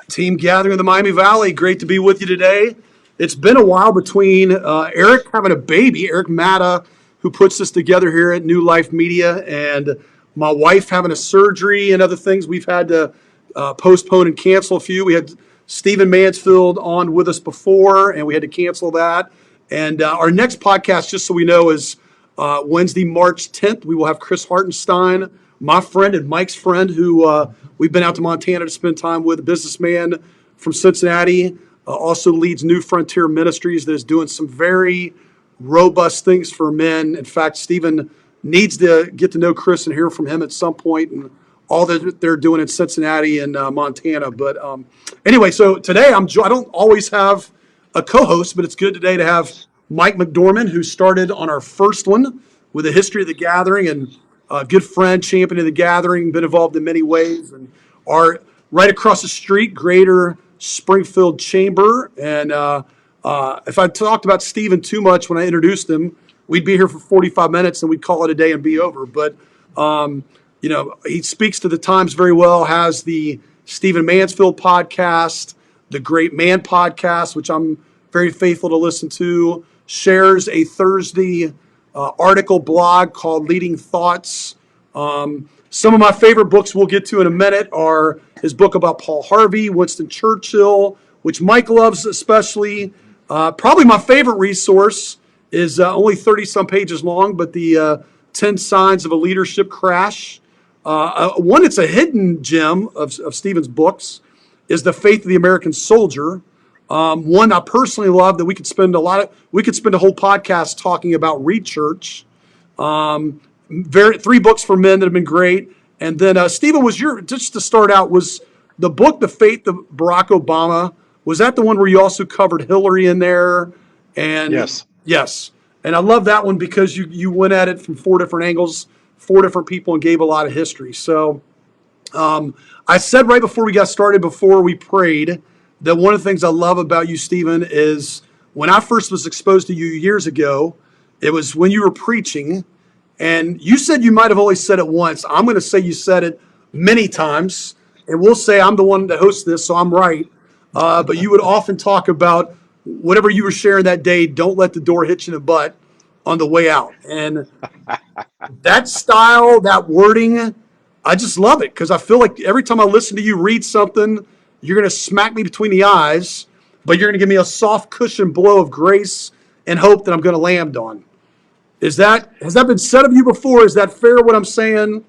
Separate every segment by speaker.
Speaker 1: Team gathering in the Miami Valley. Great to be with you today. It's been a while between Eric having a baby, Eric Matta, who puts this together here at New Life Media, and my wife having a surgery and other things. We've had to postpone and cancel a few. We had Stephen Mansfield on with us before, and we had to cancel that. And our next podcast, just so we know, is Wednesday, March 10th. We will have Chris Hartenstein, my friend and Mike's friend, who we've been out to Montana to spend time with, a businessman from Cincinnati, also leads New Frontier Ministries that is doing some very robust things for men. In fact, Stephen needs to get to know Chris and hear from him at some point, and all that they're doing in Cincinnati and Montana. But anyway, so today I don't always have a co-host, but it's good today to have Mike McDormand, who started on our first one with a history of the gathering and a good friend, champion of the gathering, been involved in many ways, and our right across the street, Greater Springfield Chamber. And if I talked about Stephen too much when I introduced him, we'd be here for 45 minutes and we'd call it a day and be over. But, he speaks to the times very well, has the Stephen Mansfield podcast, the Great Man podcast, which I'm very faithful to listen to, shares a Thursday article blog called Leading Thoughts. Some of my favorite books we'll get to in a minute are his book about Paul Harvey, Winston Churchill, which Mike loves especially. Probably my favorite resource is only 30-some pages long, but the 10 Signs of a Leadership Crash. One that's a hidden gem of Stephen's books is The Faith of the American Soldier. One I personally love that we could spend a whole podcast talking about. Read Church. 3 books for men that have been great. And then Stephen, just to start out, was the book The Faith of Barack Obama, was that the one where you also covered Hillary in there? And yes. And I love that one because you went at it from 4 different angles, 4 different people, and gave a lot of history. So I said right before we got started, before we prayed, that one of the things I love about you, Stephen, is when I first was exposed to you years ago, it was when you were preaching, and you said you might have only said it once. I'm going to say you said it many times, and we'll say I'm the one that hosts this, so I'm right. But you would often talk about whatever you were sharing that day, don't let the door hit you in the butt on the way out. And that style, that wording, I just love it because I feel like every time I listen to you read something, you're going to smack me between the eyes, but you're going to give me a soft cushion blow of grace and hope that I'm going to land on. Has that been said of you before? Is that fair what I'm saying?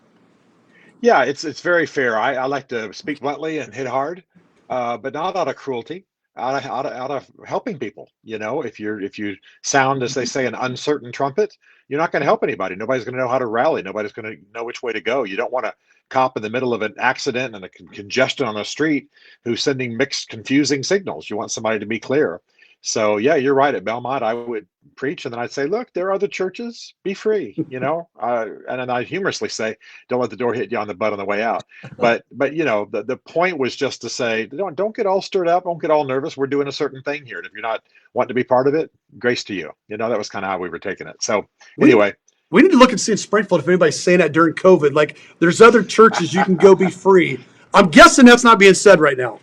Speaker 2: Yeah, it's very fair. I like to speak bluntly and hit hard, but not out of cruelty, out of helping people. If you sound, as they say, an uncertain trumpet, you're not going to help anybody. Nobody's going to know how to rally. Nobody's going to know which way to go. You don't want a cop in the middle of an accident and a congestion on the street who's sending mixed, confusing signals. You want somebody to be clear. So yeah, you're right. At Belmont, I would preach, and then I'd say, "Look, there are other churches. Be free." And then I'd humorously say, "Don't let the door hit you on the butt on the way out." But the point was just to say, don't get all stirred up, don't get all nervous. We're doing a certain thing here, and if you're not wanting to be part of it, grace to you. That was kind of how we were taking it. So anyway.
Speaker 1: We need to look and see in Springfield if anybody's saying that during COVID. Like, there's other churches you can go be free. I'm guessing that's not being said right now.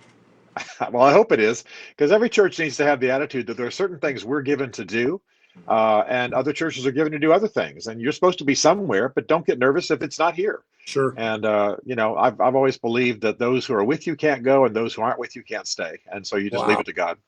Speaker 2: Well, I hope it is, because every church needs to have the attitude that there are certain things we're given to do, and other churches are given to do other things. And you're supposed to be somewhere, but don't get nervous if it's not here.
Speaker 1: Sure.
Speaker 2: And I've always believed that those who are with you can't go, and those who aren't with you can't stay. And so you just leave it to God.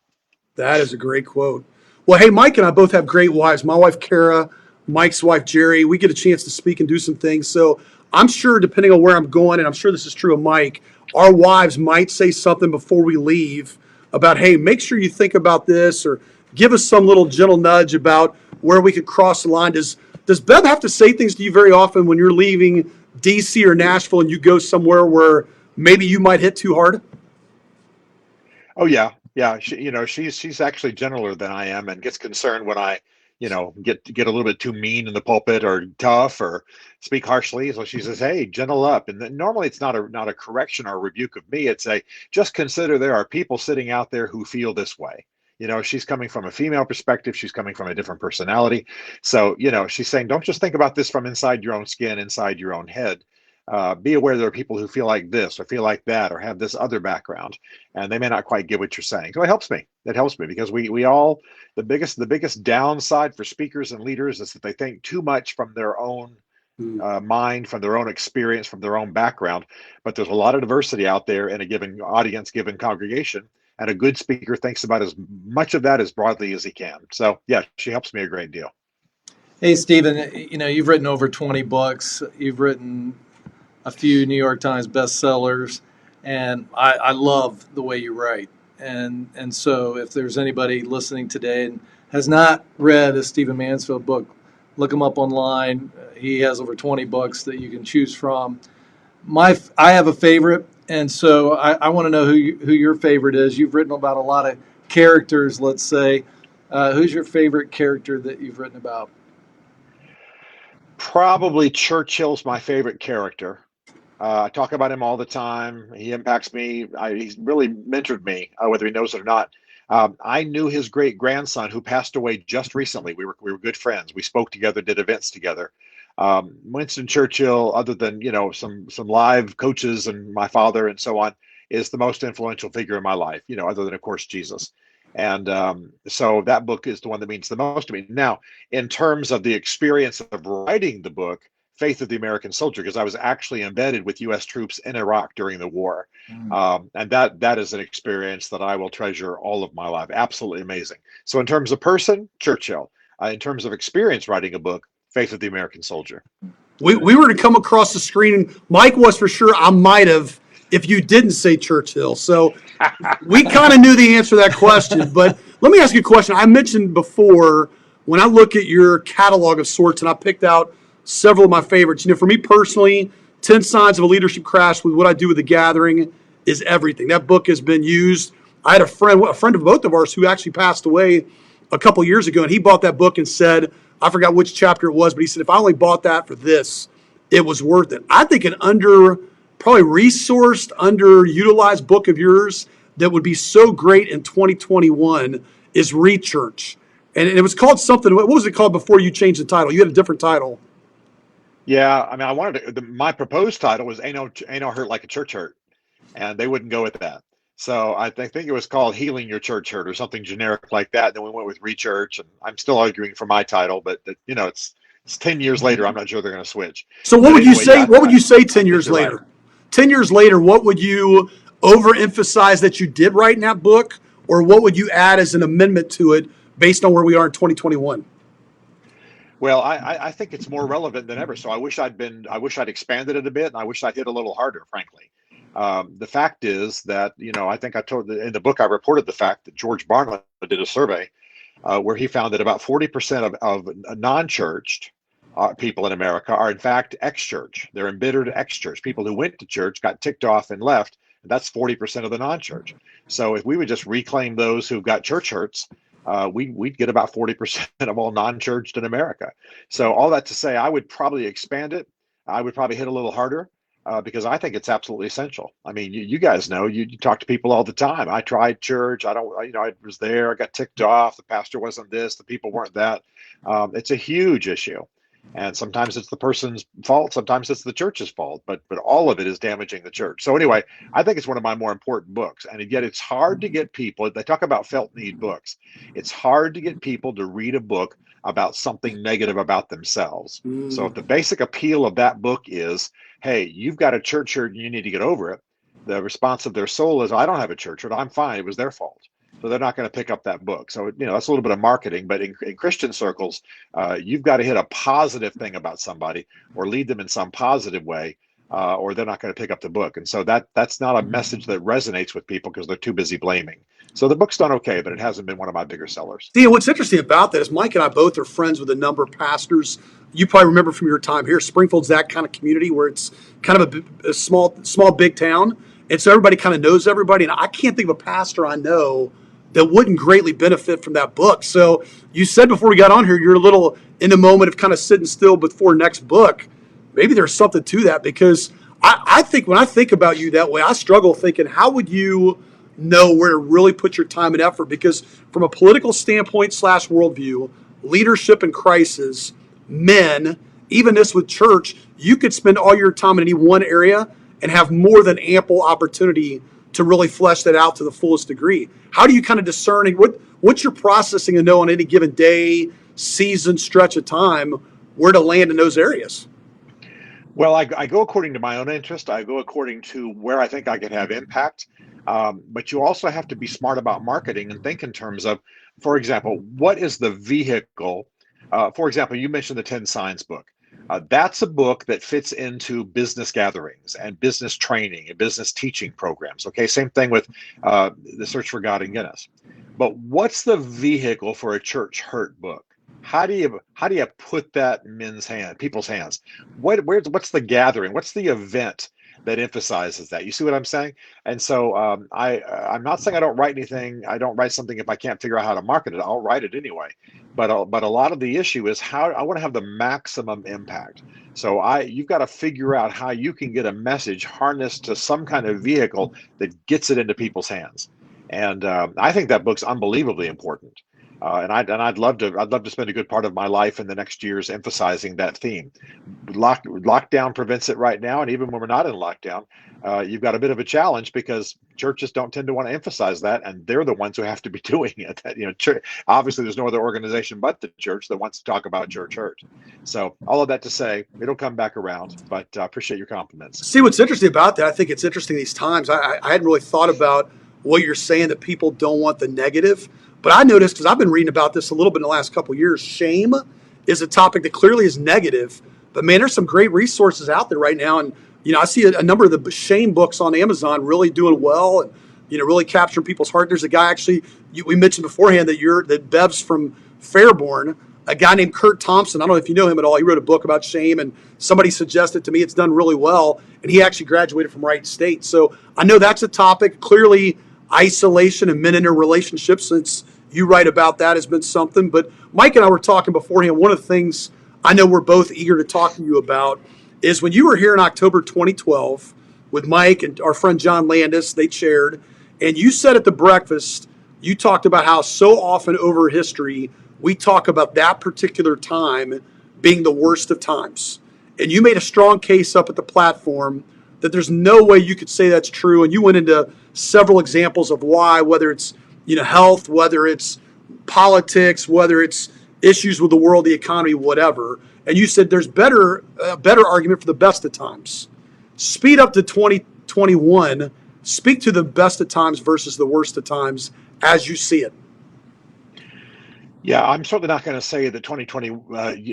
Speaker 1: That is a great quote. Well, hey, Mike and I both have great wives. My wife Kara, Mike's wife Jerry. We get a chance to speak and do some things. So I'm sure, depending on where I'm going, and I'm sure this is true of Mike, our wives might say something before we leave about, hey, make sure you think about this, or give us some little gentle nudge about where we could cross the line. Does Bev have to say things to you very often when you're leaving DC or Nashville and you go somewhere where maybe you might hit too hard?
Speaker 2: Oh yeah. She's actually gentler than I am, and gets concerned when I get a little bit too mean in the pulpit or tough or speak harshly. So she says, "Hey, gentle up." And then normally it's not a correction or a rebuke of me. It's just consider there are people sitting out there who feel this way. She's coming from a female perspective. She's coming from a different personality. So, she's saying, don't just think about this from inside your own skin, inside your own head. Be aware there are people who feel like this or feel like that or have this other background, and they may not quite get what you're saying. So it helps me. It helps me because we all the biggest downside for speakers and leaders is that they think too much from their own mind, from their own experience, from their own background. But there's a lot of diversity out there in a given audience, given congregation, and a good speaker thinks about as much of that as broadly as he can. So yeah, she helps me a great deal.
Speaker 3: Hey, Stephen, you've written over 20 books. You've written a few New York Times bestsellers, and I love the way you write. And so if there's anybody listening today and has not read a Stephen Mansfield book, look him up online. He has over 20 books that you can choose from. I have a favorite, and so I want to know who your favorite is. You've written about a lot of characters, let's say. Who's your favorite character that you've written about?
Speaker 2: Probably Churchill's my favorite character. I talk about him all the time. He impacts me. He's really mentored me, whether he knows it or not. I knew his great grandson who passed away just recently. We were good friends. We spoke together, did events together. Winston Churchill, other than some live coaches and my father and so on, is the most influential figure in my life. Other than of course Jesus. And so that book is the one that means the most to me. Now, in terms of the experience of writing the book, Faith of the American Soldier, because I was actually embedded with U.S. troops in Iraq during the war. And that is an experience that I will treasure all of my life. Absolutely amazing. So in terms of person, Churchill. In terms of experience writing a book, Faith of the American Soldier.
Speaker 1: We were to come across the screen, and Mike was for sure. I might have if you didn't say Churchill. So we kind of knew the answer to that question. But let me ask you a question. I mentioned before, when I look at your catalog of sorts, and I picked out several of my favorites. For me personally, 10 Signs of a Leadership Crash with What I Do with the Gathering is everything. That book has been used. I had a friend of both of ours who actually passed away a couple years ago, and he bought that book and said, I forgot which chapter it was, but he said, if I only bought that for this, it was worth it. I think an probably resourced, underutilized book of yours that would be so great in 2021 is Rechurch. And it was called something. What was it called before you changed the title? You had a different title.
Speaker 2: Yeah, I mean, I wanted to. My proposed title was "Ain't No Hurt Like a Church Hurt," and they wouldn't go with that. So I think it was called "Healing Your Church Hurt" or something generic like that. And then we went with Rechurch, and I'm still arguing for my title, but it's 10 years later. I'm not sure they're going to switch.
Speaker 1: So what would you
Speaker 2: Anyway,
Speaker 1: say?
Speaker 2: yeah,
Speaker 1: What would you say 10 years
Speaker 2: you're right.
Speaker 1: later? 10 years later, what would you overemphasize that you did write in that book, or what would you add as an amendment to it based on where we are in 2021?
Speaker 2: Well, I think it's more relevant than ever. So I wish I'd expanded it a bit, and I wish I'd hit a little harder, frankly. The fact is that, I think I told in the book, I reported the fact that George Barna did a survey where he found that about 40% of non-churched people in America are in fact ex-church. They're embittered ex-church. People who went to church got ticked off and left. And that's 40% of the non-church. So if we would just reclaim those who've got church hurts, we'd get about 40% of all non-churched in America. So all that to say, I would probably expand it. I would probably hit a little harder because I think it's absolutely essential. I mean, you guys know, you talk to people all the time. I tried church. I was there. I got ticked off. The pastor wasn't this. The people weren't that. It's a huge issue. And sometimes it's the person's fault. Sometimes it's the church's fault. But all of it is damaging the church. So anyway, I think it's one of my more important books. And yet it's hard to get people. They talk about felt need books. It's hard to get people to read a book about something negative about themselves. So if the basic appeal of that book is, hey, you've got a church hurt and you need to get over it, the response of their soul is, I don't have a church hurt. I'm fine. It was their fault. So they're not going to pick up that book. So, that's a little bit of marketing, but in Christian circles, you've got to hit a positive thing about somebody or lead them in some positive way, or they're not going to pick up the book. And so that's not a message that resonates with people because they're too busy blaming. So the book's done okay, but it hasn't been one of my bigger sellers.
Speaker 1: See, what's interesting about that is Mike and I both are friends with a number of pastors. You probably remember from your time here, Springfield's that kind of community where it's kind of a small, big town. And so everybody kind of knows everybody. And I can't think of a pastor I know that wouldn't greatly benefit from that book. So you said before we got on here, you're a little in the moment of kind of sitting still before next book. Maybe there's something to that because I think when I think about you that way, I struggle thinking, how would you know where to really put your time and effort? Because from a political standpoint / worldview, leadership and crisis, men, even this with church, you could spend all your time in any one area and have more than ample opportunity to really flesh that out to the fullest degree. How do you kind of discern what's your processing to know on any given day, season, stretch of time where to land in those areas?
Speaker 2: Well, I go according to my own interest. I go according to where I think I can have impact. But you also have to be smart about marketing and think in terms of, for example, what is the vehicle? For example, you mentioned the 10 Signs book. That's a book that fits into business gatherings and business training and business teaching programs. Okay, same thing with the Search for God in Guinness. But what's the vehicle for a church hurt book? How do you put that in people's hands? What's the gathering? What's the event that emphasizes that? You see what I'm saying? And so I'm not saying I don't write anything. I don't write something if I can't figure out how to market it. I'll write it anyway. But a lot of the issue is how I want to have the maximum impact. So you've got to figure out how you can get a message harnessed to some kind of vehicle that gets it into people's hands. And I think that book's unbelievably important. I'd love to spend a good part of my life in the next years emphasizing that theme. Lockdown prevents it right now, and even when we're not in lockdown, you've got a bit of a challenge because churches don't tend to want to emphasize that, and they're the ones who have to be doing it. Obviously, there's no other organization but the church that wants to talk about church hurt. So all of that to say, it'll come back around. But I appreciate your compliments.
Speaker 1: See, what's interesting about that, I think it's interesting these times. I hadn't really thought about what you're saying, that people don't want the negative. But I noticed, because I've been reading about this a little bit in the last couple of years, shame is a topic that clearly is negative. But man, there's some great resources out there right now. And, I see a number of the shame books on Amazon really doing well and, really capturing people's heart. There's a guy actually, we mentioned beforehand that Bev's from Fairborn, a guy named Thompson. I don't know if you know him at all. He wrote a book about shame, and somebody suggested to me it's done really well. And he actually graduated from Wright State. So I know that's a topic. Clearly, isolation and men in their relationships, since you write about that, has been something. But Mike and I were talking beforehand. One of the things I know we're both eager to talk to you about is when you were here in October 2012 with Mike and our friend John Landis, they chaired, and you said at the breakfast, you talked about how so often over history, we talk about that particular time being the worst of times. And you made a strong case up at the platform that there's no way you could say that's true. And you went into several examples of why, whether it's health, whether it's politics, whether it's issues with the world, the economy, whatever. And you said there's a better argument for the best of times. Speed up to 2021. Speak to the best of times versus the worst of times as you see it.
Speaker 2: Yeah, I'm certainly not going to say that 2020,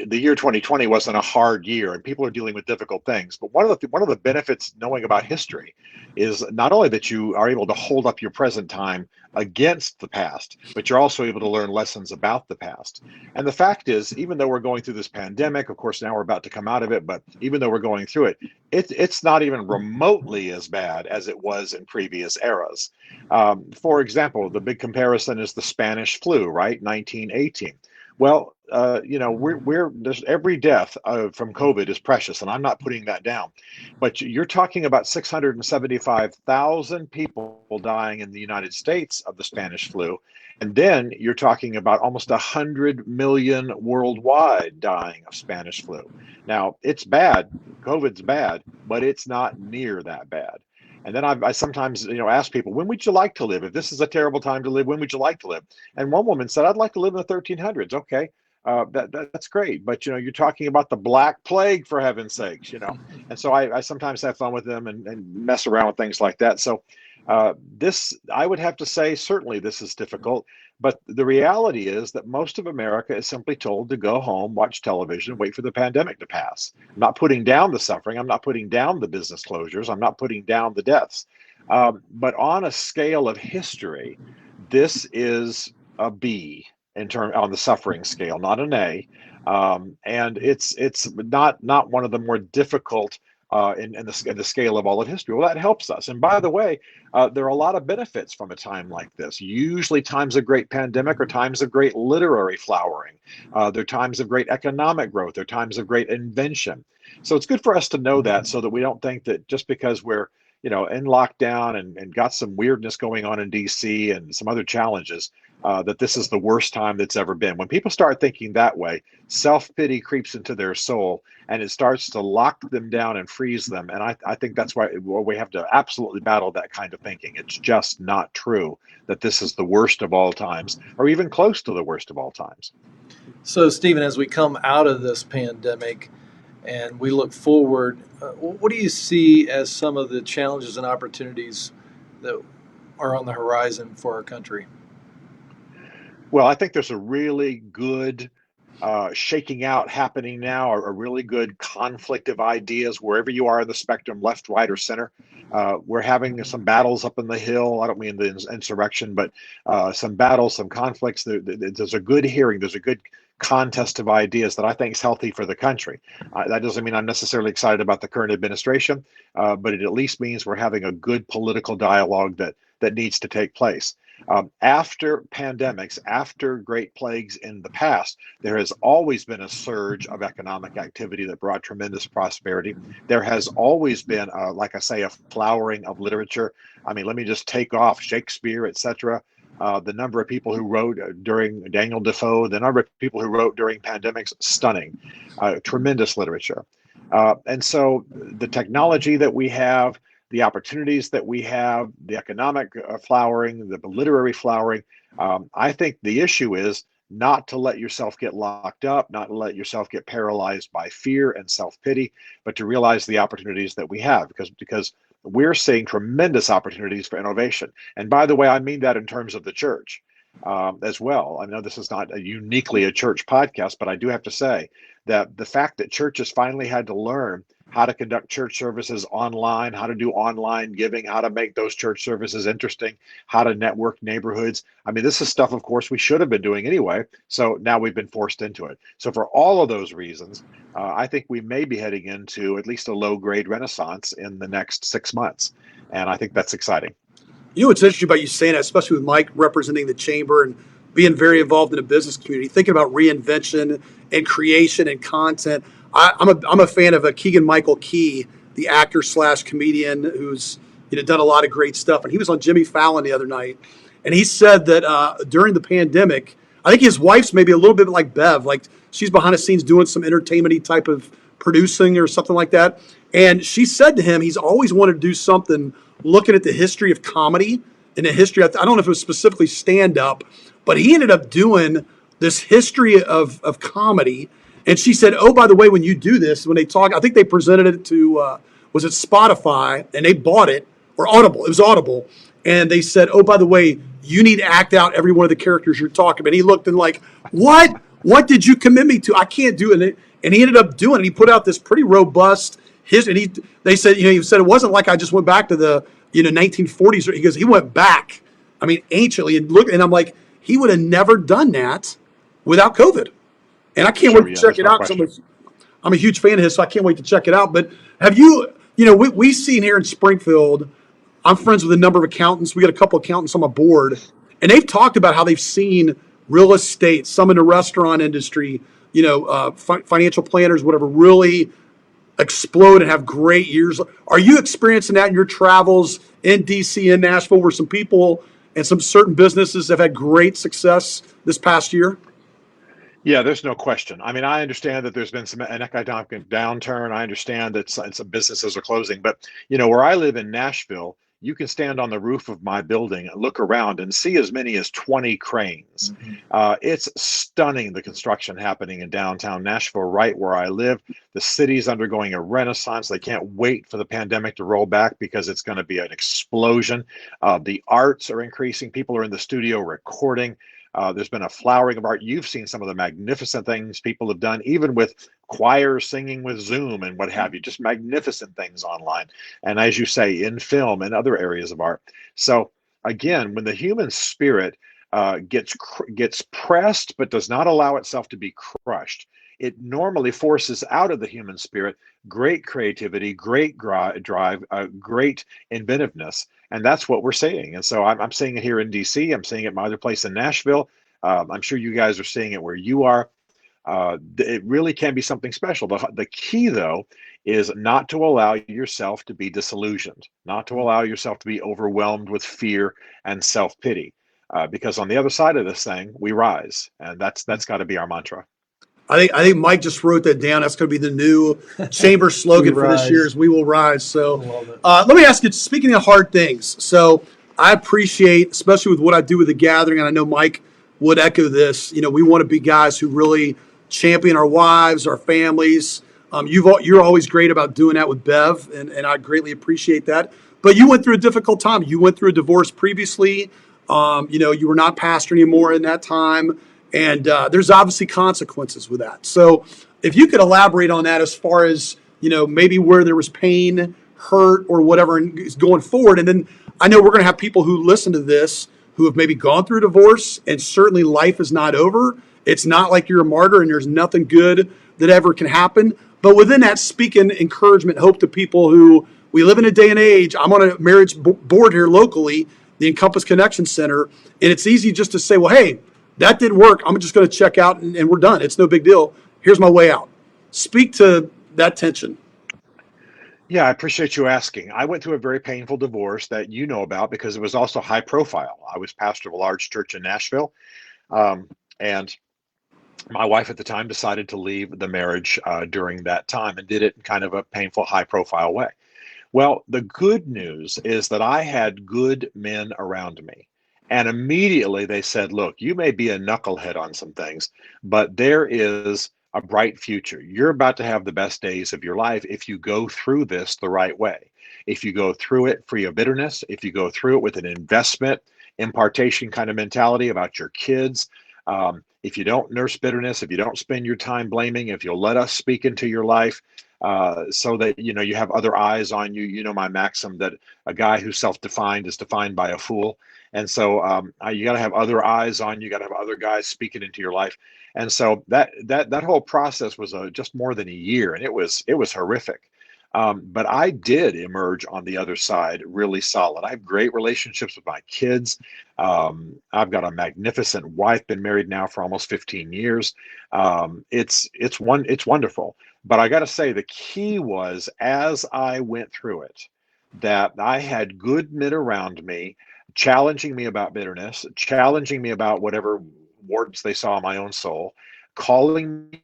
Speaker 2: the year 2020, wasn't a hard year, and people are dealing with difficult things. But one of the benefits knowing about history is not only that you are able to hold up your present time against the past, but you're also able to learn lessons about the past. And the fact is, even though we're going through this pandemic, of course, now we're about to come out of it, but even though we're going through it, it's not even remotely as bad as it was in previous eras. For example, the big comparison is the Spanish flu, right? 1918. Well, there's every death from COVID is precious, and I'm not putting that down. But you're talking about 675,000 people dying in the United States of the Spanish flu. And then you're talking about almost 100 million worldwide dying of Spanish flu. Now, it's bad. COVID's bad, but it's not near that bad. And then I sometimes, ask people, when would you like to live? If this is a terrible time to live, when would you like to live? And one woman said, I'd like to live in the 1300s. Okay, that's great. But, you're talking about the Black Plague, for heaven's sakes, And so I sometimes have fun with them and mess around with things like that. So I would have to say, certainly this is difficult. But the reality is that most of America is simply told to go home, watch television, wait for the pandemic to pass. I'm not putting down the suffering. I'm not putting down the business closures. I'm not putting down the deaths. But on a scale of history, this is a B on the suffering scale, not an A. And it's not one of the more difficult in the scale of all of history. Well, that helps us. And by the way, there are a lot of benefits from a time like this. Usually times of great pandemic are times of great literary flowering. They're times of great economic growth. They're times of great invention. So it's good for us to know that, so that we don't think that just because we're in lockdown and got some weirdness going on in DC and some other challenges, that this is the worst time that's ever been. When people start thinking that way, self-pity creeps into their soul and it starts to lock them down and freeze them. And I think that's why we have to absolutely battle that kind of thinking. It's just not true that this is the worst of all times or even close to the worst of all times.
Speaker 3: So, Stephen, as we come out of this pandemic and we look forward, what do you see as some of the challenges and opportunities that are on the horizon for our country?
Speaker 2: Well, I think there's a really good shaking out happening now, a really good conflict of ideas wherever you are in the spectrum, left, right, or center. We're having some battles up in the Hill. I don't mean the insurrection, but some battles, some conflicts. There's a good hearing. There's a good contest of ideas that I think is healthy for the country. That doesn't mean I'm necessarily excited about the current administration, but it at least means we're having a good political dialogue that needs to take place. After pandemics, after great plagues in the past, there has always been a surge of economic activity that brought tremendous prosperity. There has always been, like I say, a flowering of literature. I mean, let me just take off Shakespeare, etc. The number of people who wrote during Daniel Defoe, the number of people who wrote during pandemics, stunning, tremendous literature. And so the technology that we have, the opportunities that we have, the economic flowering, the literary flowering. I think the issue is not to let yourself get locked up, not to let yourself get paralyzed by fear and self-pity, but to realize the opportunities that we have, because we're seeing tremendous opportunities for innovation. And by the way, I mean that in terms of the church as well. I know this is not uniquely a church podcast, but I do have to say that the fact that churches finally had to learn how to conduct church services online, how to do online giving, how to make those church services interesting, how to network neighborhoods. I mean, this is stuff, of course, we should have been doing anyway. So now we've been forced into it. So for all of those reasons, I think we may be heading into at least a low-grade renaissance in the next 6 months. And I think that's exciting.
Speaker 1: You know what's interesting about you saying that, especially with Mike representing the chamber and being very involved in the business community, thinking about reinvention and creation and content. I'm a fan of Keegan Michael Key, the actor slash comedian who's done a lot of great stuff. And he was on Jimmy Fallon the other night, and he said that during the pandemic, I think his wife's maybe a little bit like Bev, like she's behind the scenes doing some entertainment-y type of producing or something like that. And she said to him, he's always wanted to do something looking at the history of comedy and the history. I don't know if it was specifically stand up, but he ended up doing this history of comedy. And she said, oh, by the way, when you do this, when they talk, I think they presented it to, was it Spotify, and they bought it, or Audible. It was Audible. And they said, oh, by the way, you need to act out every one of the characters you're talking about. And he looked and like, what? What did you commit me to? I can't do it. And he ended up doing it. He put out this pretty robust history. And they said, he said, it wasn't like I just went back to the, 1940s. He goes, he went back, I mean, anciently, and look, and I'm like, he would have never done that without COVID. And I can't wait to check it out. I'm a huge fan of his, so I can't wait to check it out. But have you, we've seen here in Springfield, I'm friends with a number of accountants. We got a couple of accountants on my board, and they've talked about how they've seen real estate, some in the restaurant industry, financial planners, whatever, really explode and have great years. Are you experiencing that in your travels in DC and Nashville, where some people and some certain businesses have had great success this past year?
Speaker 2: Yeah, there's no question. I mean, I understand that there's been an economic downturn. I understand that some businesses are closing, but where I live in Nashville, you can stand on the roof of my building and look around and see as many as 20 cranes. Mm-hmm. It's stunning, the construction happening in downtown Nashville, right where I live. The city's undergoing a renaissance. They can't wait for the pandemic to roll back because it's going to be an explosion. The arts are increasing. People are in the studio recording. There's been a flowering of art. You've seen some of the magnificent things people have done, even with choirs singing with Zoom and what have you, just magnificent things online. And as you say, in film and other areas of art. So again, when the human spirit gets pressed but does not allow itself to be crushed, it normally forces out of the human spirit great creativity, great drive, great inventiveness. And that's what we're seeing. And so I'm seeing it here in DC. I'm seeing it in my other place in Nashville. I'm sure you guys are seeing it where you are. It really can be something special. The key, though, is not to allow yourself to be disillusioned, not to allow yourself to be overwhelmed with fear and self-pity. Because on the other side of this thing, we rise, and that's got to be our mantra.
Speaker 1: I think Mike just wrote that down. That's going to be the new chamber
Speaker 3: We
Speaker 1: slogan for this year:
Speaker 3: rise.
Speaker 1: is "We will rise."
Speaker 3: I
Speaker 1: So,
Speaker 3: love it.
Speaker 1: let me ask you. Speaking of hard things, so I appreciate, especially with what I do with the gathering, and I know Mike would echo this. We want to be guys who really champion our wives, our families. You're always great about doing that with Bev, and I greatly appreciate that. But you went through a difficult time. You went through a divorce previously. You were not pastor anymore in that time. And there's obviously consequences with that. So if you could elaborate on that as far as, maybe where there was pain, hurt, or whatever is going forward. And then I know we're going to have people who listen to this who have maybe gone through divorce, and certainly life is not over. It's not like you're a martyr and there's nothing good that ever can happen. But within that, speaking encouragement, hope to people who, we live in a day and age. I'm on a marriage board here locally, the Encompass Connection Center, and it's easy just to say, well, hey, that didn't work. I'm just going to check out and we're done. It's no big deal. Here's my way out. Speak to that tension.
Speaker 2: Yeah, I appreciate you asking. I went through a very painful divorce that you know about because it was also high profile. I was pastor of a large church in Nashville, and my wife at the time decided to leave the marriage during that time and did it in kind of a painful, high profile way. Well, the good news is that I had good men around me. And immediately they said, look, you may be a knucklehead on some things, but there is a bright future. You're about to have the best days of your life if you go through this the right way. If you go through it free of bitterness, if you go through it with an investment, impartation kind of mentality about your kids, if you don't nurse bitterness, if you don't spend your time blaming, if you'll let us speak into your life, so that you have other eyes on you. You know my maxim that a guy who's self-defined is defined by a fool, and so you got to have other eyes on you. You got to have other guys speaking into your life, and so that whole process was just more than a year, and it was horrific. But I did emerge on the other side really solid. I have great relationships with my kids. I've got a magnificent wife, been married now for almost 15 years. It's wonderful. But I got to say, the key was as I went through it, that I had good men around me challenging me about bitterness, challenging me about whatever warts they saw in my own soul, calling me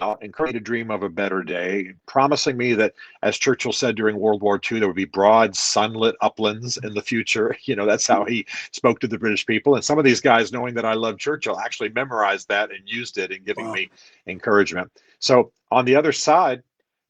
Speaker 2: out, encouraging me to dream of a better day, promising me that, as Churchill said during World War II, there would be broad, sunlit uplands in the future. That's how he spoke to the British people. And some of these guys, knowing that I love Churchill, actually memorized that and used it in giving me encouragement. So on the other side,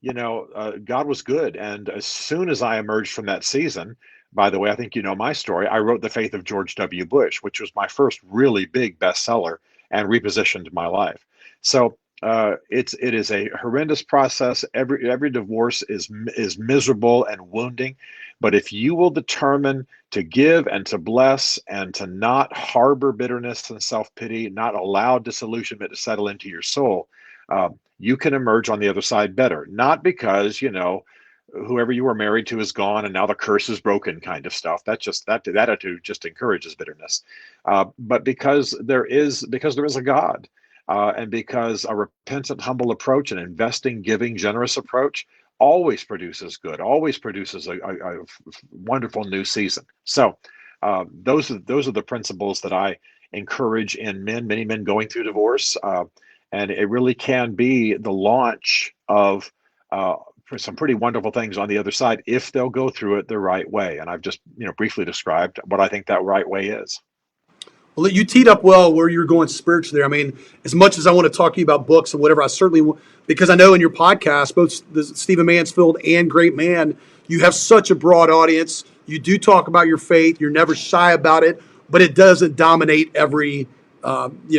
Speaker 2: God was good. And as soon as I emerged from that season, by the way, I think you know my story, I wrote The Faith of George W. Bush, which was my first really big bestseller and repositioned my life. So it is a horrendous process. Every divorce is miserable and wounding, but if you will determine to give and to bless and to not harbor bitterness and self-pity, not allow disillusionment to settle into your soul, you can emerge on the other side better. Not because whoever you were married to is gone and now the curse is broken kind of stuff. That attitude just encourages bitterness, but because there is a God. And because a repentant, humble approach, an investing, giving, generous approach always produces good, always produces a wonderful new season. So those are the principles that I encourage in many men going through divorce. And it really can be the launch of for some pretty wonderful things on the other side if they'll go through it the right way. And I've just briefly described what I think that right way is.
Speaker 1: Well, you teed up well where you're going spiritually there. I mean, as much as I want to talk to you about books and whatever, I certainly, because I know in your podcast, both Stephen Mansfield and Great Man, you have such a broad audience. You do talk about your faith. You're never shy about it, but it doesn't dominate every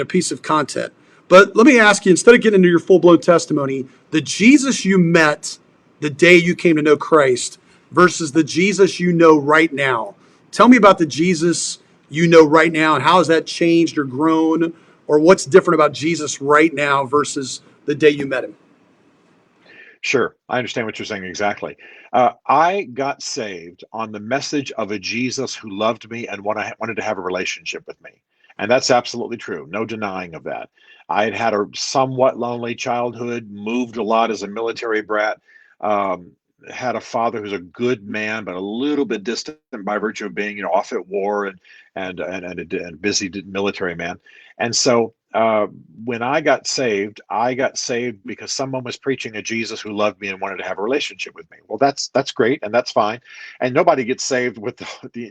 Speaker 1: piece of content. But let me ask you, instead of getting into your full-blown testimony, the Jesus you met the day you came to know Christ versus the Jesus you know right now. Tell me about the Jesus you know right now, and how has that changed or grown, or what's different about Jesus right now versus the day you met him?
Speaker 2: Sure, I understand what you're saying exactly. I got saved on the message of a Jesus who loved me and wanted to have a relationship with me. And that's absolutely true. No denying of that. I had a somewhat lonely childhood, moved a lot as a military brat, Um, had a father who's a good man, but a little bit distant by virtue of being, off at war and busy military man. And so when I got saved because someone was preaching a Jesus who loved me and wanted to have a relationship with me. Well, that's great and that's fine. And nobody gets saved with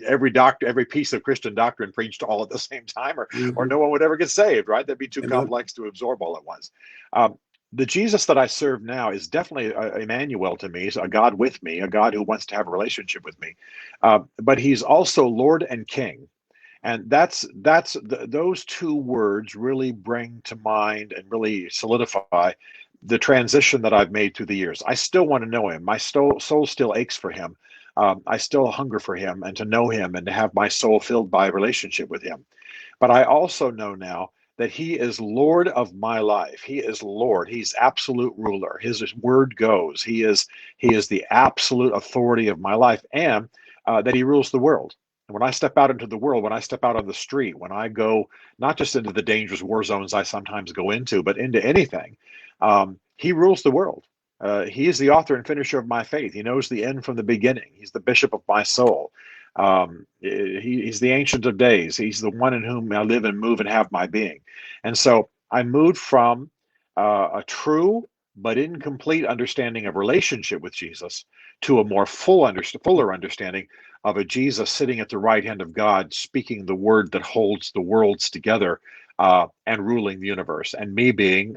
Speaker 2: every piece of Christian doctrine preached all at the same time, or no one would ever get saved, right? That'd be too
Speaker 1: Amen.
Speaker 2: complex to absorb all at once. The Jesus that I serve now is definitely Emmanuel to me, so a God with me, a God who wants to have a relationship with me. But he's also Lord and King. And those two words really bring to mind and really solidify the transition that I've made through the years. I still want to know him. My soul still aches for him. I still hunger for him and to know him and to have my soul filled by a relationship with him. But I also know now that he is Lord of my life. He is Lord. He's absolute ruler. His word goes. He is the absolute authority of my life, and that he rules the world. And when I step out into the world, when I step out on the street, when I go not just into the dangerous war zones I sometimes go into, but into anything, he rules the world. He is the author and finisher of my faith. He knows the end from the beginning. He's the bishop of my soul. He's the Ancient of Days. He's the one in whom I live and move and have my being. And so I moved from a true but incomplete understanding of relationship with Jesus to a more fuller understanding of a Jesus sitting at the right hand of God, speaking the word that holds the worlds together, and ruling the universe, and me being,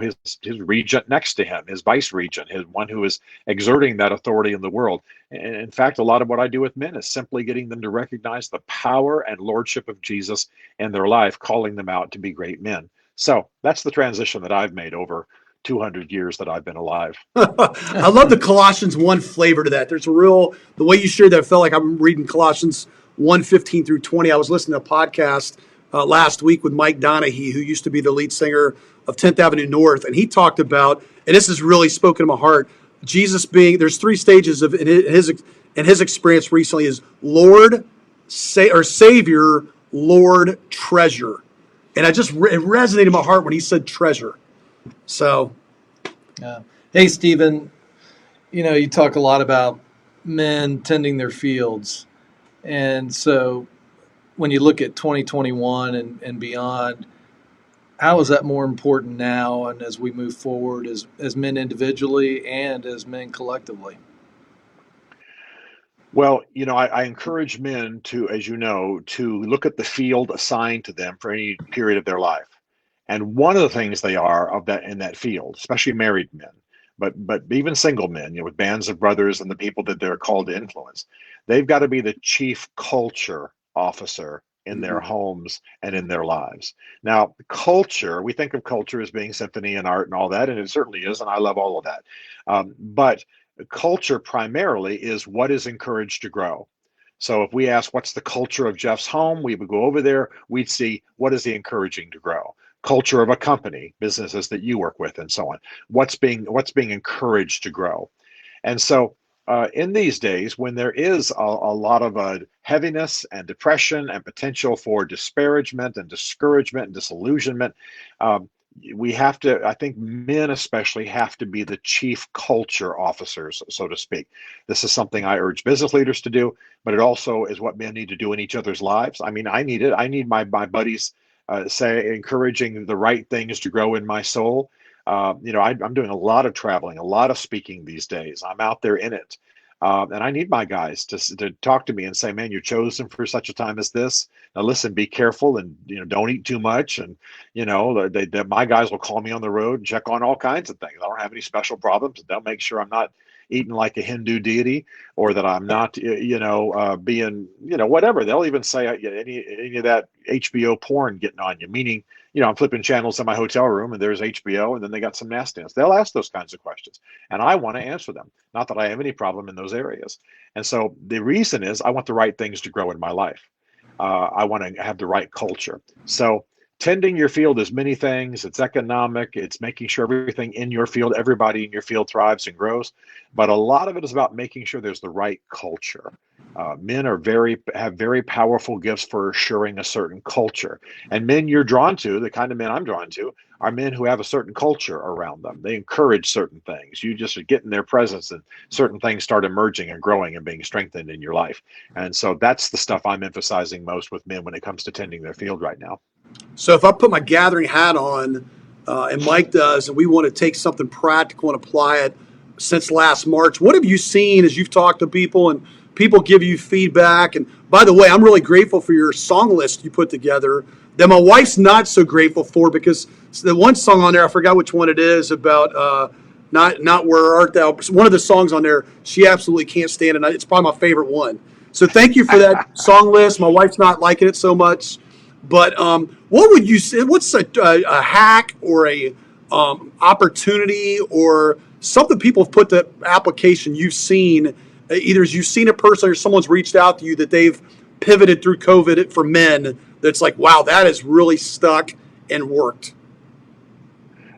Speaker 2: his regent next to him, his vice regent, his one who is exerting that authority in the world. And in fact, a lot of what I do with men is simply getting them to recognize the power and lordship of Jesus in their life, calling them out to be great men. So that's the transition that I've made over 200 years that I've been alive.
Speaker 1: I love the Colossians 1 flavor to that. There's the way you shared that, I felt like I'm reading Colossians 1:15 through 20. I was listening to a podcast last week with Mike Donahue, who used to be the lead singer of 10th Avenue North. And he talked about, and this has really spoken to my heart, Jesus being, there's three stages of in his experience recently is Lord, Savior, Lord, treasure. And it resonated in my heart when he said treasure. So,
Speaker 3: Yeah. Hey, Stephen, you talk a lot about men tending their fields. And so when you look at 2021 and beyond, how is that more important now and as we move forward as men individually and as men collectively?
Speaker 2: Well, I encourage men to, as you know, to look at the field assigned to them for any period of their life. And one of the things they are of that in that field, especially married men, but even single men, with bands of brothers and the people that they're called to influence, they've got to be the chief culture officer in their homes and in their lives. Now, culture, we think of culture as being symphony and art and all that, and it certainly is, and I love all of that. But culture primarily is what is encouraged to grow. So if we ask what's the culture of Jeff's home, we would go over there, we'd see what is he encouraging to grow. Culture of a company, businesses that you work with, and so on. What's being encouraged to grow. And so in these days, when there is a lot of heaviness and depression and potential for disparagement and discouragement and disillusionment, we have to, I think men especially have to be the chief culture officers, so to speak. This is something I urge business leaders to do, but it also is what men need to do in each other's lives. I mean, I need it. I need my buddies say encouraging the right things to grow in my soul. I'm doing a lot of traveling, a lot of speaking these days. I'm out there in it. And I need my guys to talk to me and say, man, you're chosen for such a time as this. Now, listen, be careful and, don't eat too much. And, my guys will call me on the road and check on all kinds of things. I don't have any special problems. They'll make sure I'm not eating like a Hindu deity or that I'm not, being, whatever. They'll even say any of that HBO porn getting on you, meaning, I'm flipping channels in my hotel room and there's HBO and then they got some nastiness. They'll ask those kinds of questions and I want to answer them. Not that I have any problem in those areas. And so the reason is I want the right things to grow in my life. I want to have the right culture. So tending your field is many things. It's economic. It's making sure everything in your field, everybody in your field thrives and grows. But a lot of it is about making sure there's the right culture. Men have very powerful gifts for assuring a certain culture. And men you're drawn to, the kind of men I'm drawn to, are men who have a certain culture around them. They encourage certain things. You just get in their presence and certain things start emerging and growing and being strengthened in your life. And so that's the stuff I'm emphasizing most with men when it comes to tending their field right now.
Speaker 1: So if I put my gathering hat on, and Mike does, and we want to take something practical and apply it since last March, what have you seen as you've talked to people and people give you feedback? And by the way, I'm really grateful for your song list you put together that my wife's not so grateful for, because the one song on there, I forgot which one it is, about not where art thou. One of the songs on there, she absolutely can't stand it. It's probably my favorite one. So thank you for that song list. My wife's not liking it so much. But what would you say? What's a hack or a opportunity or something people have put the application you've seen? Either as you've seen a person or someone's reached out to you that they've pivoted through COVID for men. That's like, wow, that has really stuck and worked.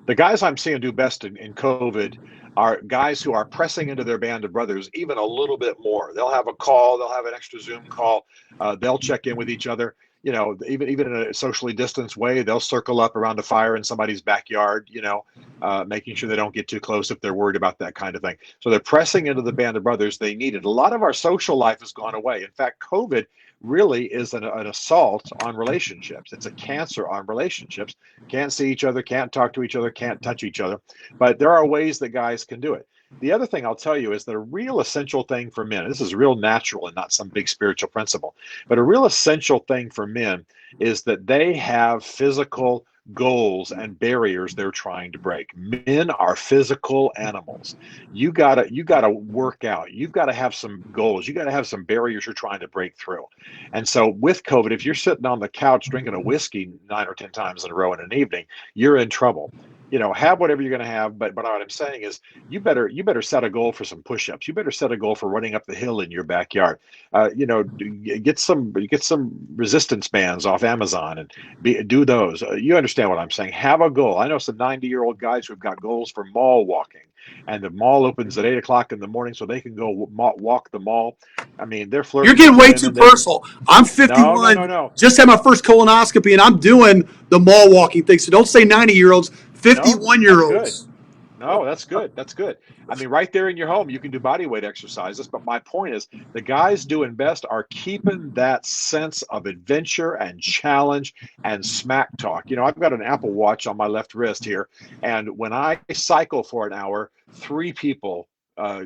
Speaker 2: The guys I'm seeing do best in COVID are guys who are pressing into their band of brothers even a little bit more. They'll have a call, they'll have an extra Zoom call, they'll check in with each other. You know, even in a socially distanced way, they'll circle up around a fire in somebody's backyard, making sure they don't get too close if they're worried about that kind of thing. So they're pressing into the band of brothers they needed. A lot of our social life has gone away. In fact, COVID really is an assault on relationships. It's a cancer on relationships. Can't see each other, can't talk to each other, can't touch each other. But there are ways that guys can do it. The other thing I'll tell you is that a real essential thing for men, this is real natural and not some big spiritual principle, but a real essential thing for men is that they have physical goals and barriers they're trying to break. Men are physical animals. You gotta work out. You've got to have some goals. You got to have some barriers you're trying to break through. And so with COVID, if you're sitting on the couch drinking a whiskey 9 or 10 times in a row in an evening, you're in trouble. Have whatever you're going to have, but what I'm saying is you better set a goal for some push-ups. You better set a goal for running up the hill in your backyard. Get some resistance bands off Amazon and do those. You understand what I'm saying? Have a goal. I know some 90-year-old guys who've got goals for mall walking, and the mall opens at 8 o'clock in the morning, so they can go walk the mall. I mean, they're flirting.
Speaker 1: You're getting way too personal. I'm 51.
Speaker 2: No.
Speaker 1: Just had my first colonoscopy, and I'm doing the mall walking thing. So don't say 90-year-olds.
Speaker 2: No,
Speaker 1: 51-year-olds.
Speaker 2: No, that's good. That's good. I mean, right there in your home, you can do body weight exercises. But my point is, the guys doing best are keeping that sense of adventure and challenge and smack talk. I've got an Apple Watch on my left wrist here, and when I cycle for an hour, 3 people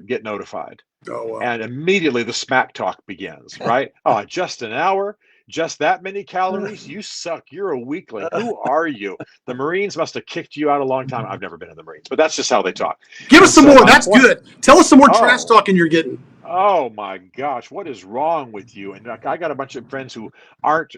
Speaker 2: get notified.
Speaker 1: Oh, wow.
Speaker 2: And immediately the smack talk begins, right? Oh, just an hour? Just that many calories? You suck. You're a weakling. Who are you? The Marines must have kicked you out a long time. I've never been in the Marines, but that's just how they talk.
Speaker 1: Give us some more. That's good. Tell us some more trash talking you're getting.
Speaker 2: Oh my gosh, what is wrong with you? And I got a bunch of friends who aren't,